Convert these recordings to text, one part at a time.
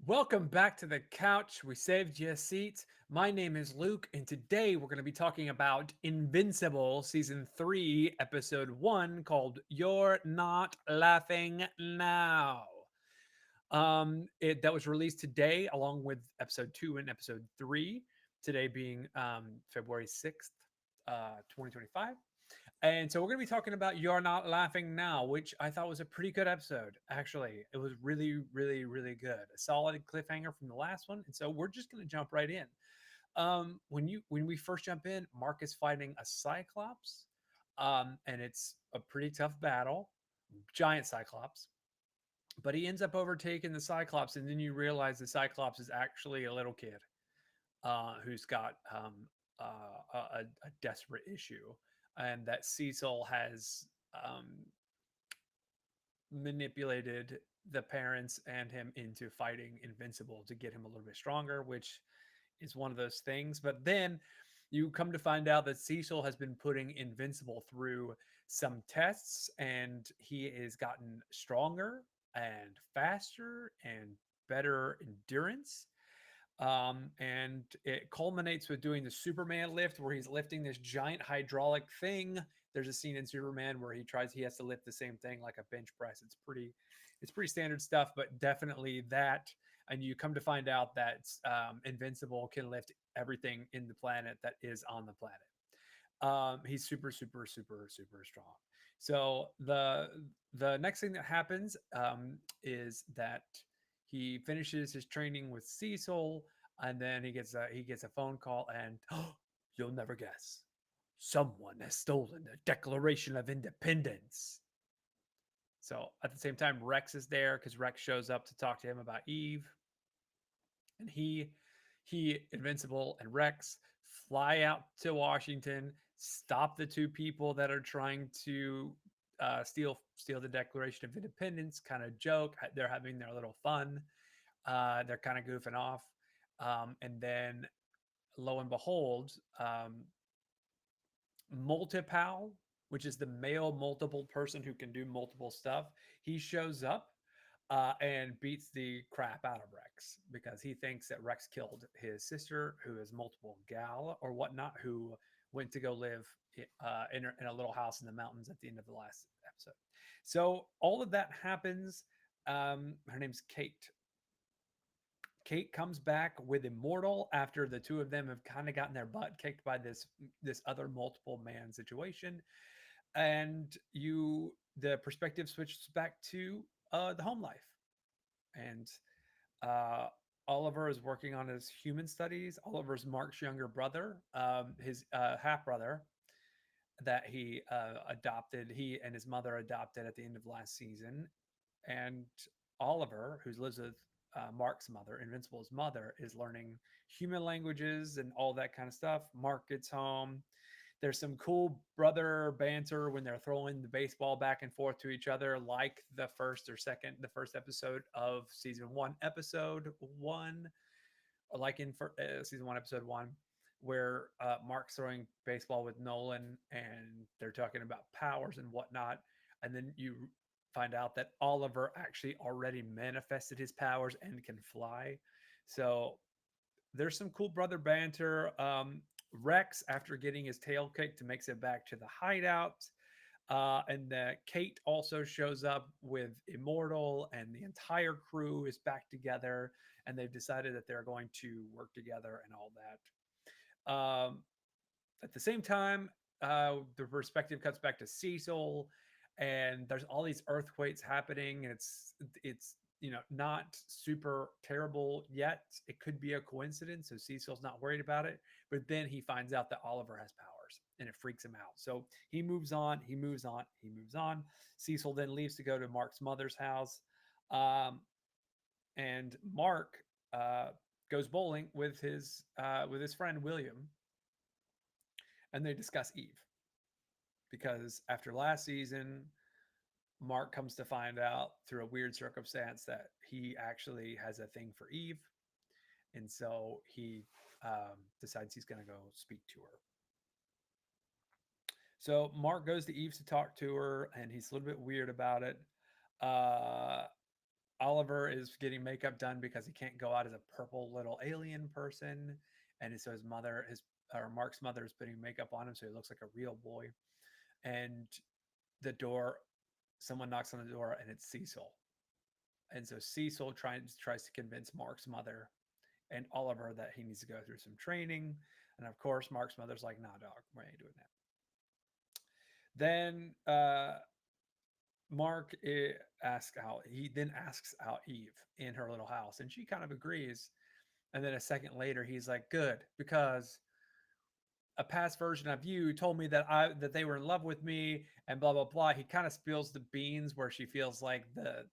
Welcome back to the couch. We saved you a seat. My name is Luke, and today we're going to be talking about Invincible Season 3, Episode 1, called You're Not Laughing Now. That was released today, along with Episode 2 and Episode 3, today being February 6th, 2025. And so we're going to be talking about You're Not Laughing Now, which I thought was a pretty good episode. Actually, it was really, really, really good. A solid cliffhanger from the last one. And so we're just going to jump right in. When we first jump in, Mark is fighting a Cyclops, and it's a pretty tough battle, giant Cyclops. But he ends up overtaking the Cyclops, and then you realize the Cyclops is actually a little kid who's got a desperate issue, and that Cecil has um, manipulated the parents and him into fighting Invincible to get him a little bit stronger, which is one of those things. But then you come to find out that Cecil has been putting Invincible through some tests, and he has gotten stronger and faster and better endurance, and it culminates with doing the Superman lift where he's lifting this giant hydraulic thing. There's a scene in Superman where he has to lift the same thing like a bench press. It's pretty standard stuff, but definitely that. And you come to find out that Invincible can lift everything in the planet that is on the planet. He's super, super, super, super strong. So the next thing that happens is that he finishes his training with Cecil, and then he gets a phone call, and you'll never guess, someone has stolen the Declaration of Independence. So at the same time, Rex is there because Rex shows up to talk to him about Eve, and Invincible, and Rex fly out to Washington, stop the two people that are trying to steal the Declaration of Independence. Kind of joke. They're having their little fun. They're kind of goofing off, and then lo and behold, Multipal, which is the male multiple person who can do multiple stuff, he shows up and beats the crap out of Rex because he thinks that Rex killed his sister, who is multiple gal or whatnot, who went to go live in a little house in the mountains at the end of the last episode. So all of that happens. Her name's Kate. Kate comes back with Immortal after the two of them have kind of gotten their butt kicked by this other multiple man situation, and the perspective switches back to the home life, and uh, Oliver is working on his human studies. Oliver's Mark's younger brother, his half brother that he and his mother adopted at the end of last season, and Oliver, who lives with Mark's mother, Invincible's mother, is learning human languages and all that kind of stuff. Mark gets home. There's some cool brother banter when they're throwing the baseball back and forth to each other, like the first episode of season one, episode one, like in season one, episode one, where Mark's throwing baseball with Nolan and they're talking about powers and whatnot. And then you find out that Oliver actually already manifested his powers and can fly. So there's some cool brother banter. Rex, after getting his tail kicked, makes it back to the hideout. And Kate also shows up with Immortal, and the entire crew is back together, and they've decided that they're going to work together and all that. At the same time, the perspective cuts back to Cecil, and there's all these earthquakes happening, and it's not super terrible yet. It could be a coincidence, so Cecil's not worried about it. But then he finds out that Oliver has powers, and it freaks him out. So he moves on, he moves on, he moves on. Cecil then leaves to go to Mark's mother's house, um, and Mark goes bowling with his friend William, and they discuss Eve because after last season, Mark comes to find out through a weird circumstance that he actually has a thing for Eve, and so he decides he's going to go speak to her. So Mark goes to Eve to talk to her, and he's a little bit weird about it. Uh, Oliver is getting makeup done because he can't go out as a purple little alien person, and so his mother, his or Mark's mother, is putting makeup on him so he looks like a real boy. And the door, someone knocks on the door, and it's Cecil. And so Cecil tries to convince Mark's mother and Oliver that he needs to go through some training. And of course, Mark's mother's like, "Nah, dog, we ain't doing that." Then Mark asks out. He then asks out Eve in her little house, and she kind of agrees. And then a second later, he's like, "Good, because a past version of you told me that they were in love with me, and blah blah blah." He kind of spills the beans where she feels like the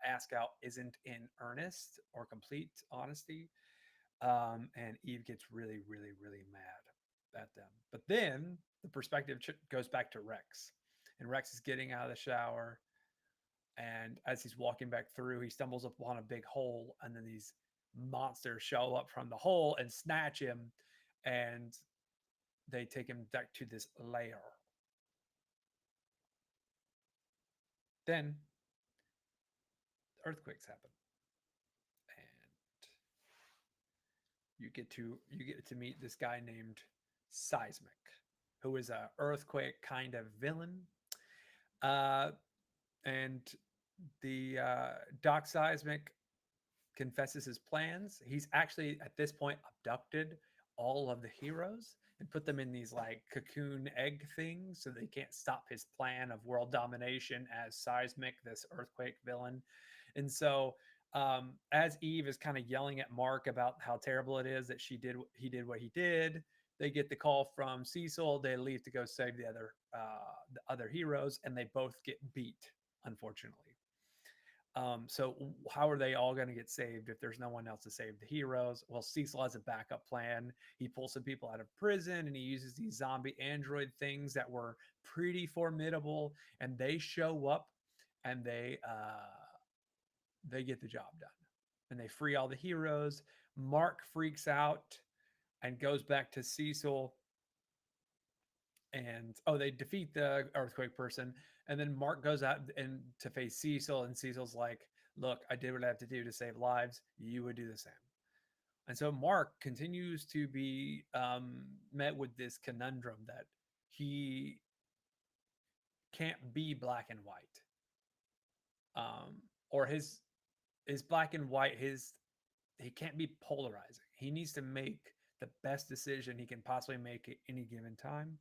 ask out isn't in earnest or complete honesty. And Eve gets really, really, really mad at them. But then the perspective goes back to Rex, and Rex is getting out of the shower, and as he's walking back through, he stumbles upon a big hole, and then these monsters show up from the hole and snatch him, and they take him back to this lair. Then earthquakes happen, and you get to meet this guy named Seismic, who is a earthquake kind of villain. Uh, and the Doc Seismic confesses his plans. He's actually at this point abducted all of the heroes and put them in these like cocoon egg things so they can't stop his plan of world domination as Seismic, this earthquake villain. And so as Eve is kind of yelling at Mark about how terrible it is that he did what he did, they get the call from Cecil. They leave to go save the other heroes, and they both get beat, unfortunately. So how are they all going to get saved if there's no one else to save the heroes? Well, Cecil has a backup plan. He pulls some people out of prison, and he uses these zombie android things that were pretty formidable, and they show up, and they get the job done, and they free all the heroes. Mark freaks out and goes back to Cecil, and they defeat the earthquake person, and then Mark goes out and to face Cecil, and Cecil's like, "Look, I did what I have to do to save lives. You would do the same." And so Mark continues to be met with this conundrum that he can't be black and white, or his black and white, his he can't be polarizing. He needs to make the best decision he can possibly make at any given time.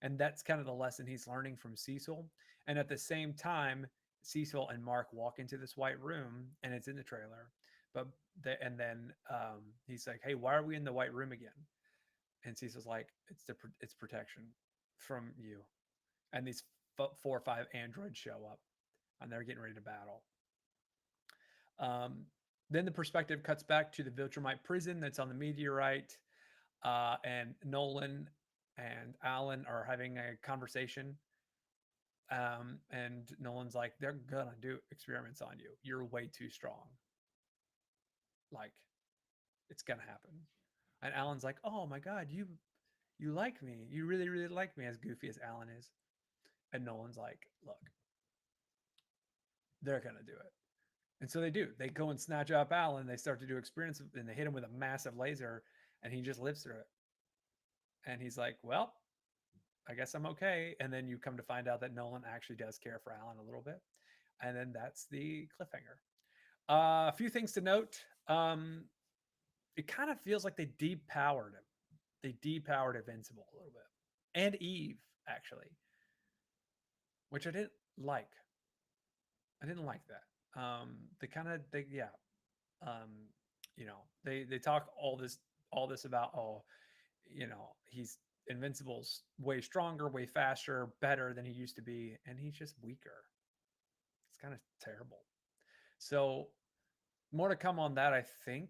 And that's kind of the lesson he's learning from Cecil. And at the same time, Cecil and Mark walk into this white room, and it's in the trailer. But and then he's like, "Hey, why are we in the white room again?" And Cecil's like, "It's protection from you." And these 4 or 5 androids show up, and they're getting ready to battle. Um, then the perspective cuts back to the Viltrumite prison that's on the meteorite, and Nolan and Alan are having a conversation. And Nolan's like, "They're gonna do experiments on you. You're way too strong. Like, it's gonna happen." And Alan's like, "Oh my god, you like me. You really, really like me," as goofy as Alan is. And Nolan's like, "Look, they're gonna do it." And so they do. They go and snatch up Alan. They start to do experiments, and they hit him with a massive laser, and he just lives through it. And he's like, "Well, I guess I'm okay." And then you come to find out that Nolan actually does care for Alan a little bit. And then that's the cliffhanger. A few things to note. It kind of feels like they depowered him. They depowered Invincible a little bit. And Eve, actually, which I didn't like. I didn't like that. They kind of, they, yeah. Um, they talk all this about, he's Invincible's way stronger, way faster, better than he used to be, and he's just weaker. It's kind of terrible. So more to come on that, I think.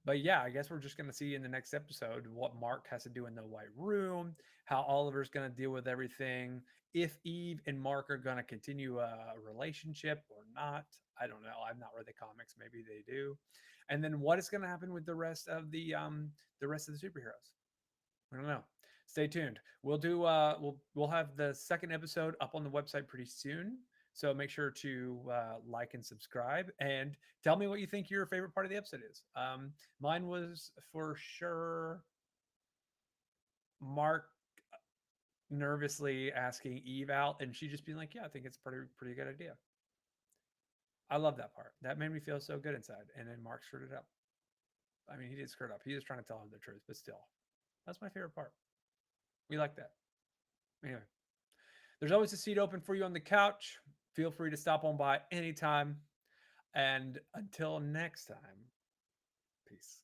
But yeah, I guess we're just going to see in the next episode what Mark has to do in the White Room, how Oliver's going to deal with everything, if Eve and Mark are going to continue a relationship or not. I don't know. I've not read the comics. Maybe they do. And then what is going to happen with the rest of the superheroes? I don't know. Stay tuned. We'll have the second episode up on the website pretty soon. So make sure to like and subscribe, and tell me what you think your favorite part of the episode is. Mine was for sure Mark nervously asking Eve out, and she just being like, "Yeah, I think it's pretty good idea." I love that part. That made me feel so good inside. And then Mark screwed it up. I mean, he did screw it up. He was trying to tell her the truth, but still, that's my favorite part. We like that. Anyway, there's always a seat open for you on the couch. Feel free to stop on by anytime. And until next time, peace.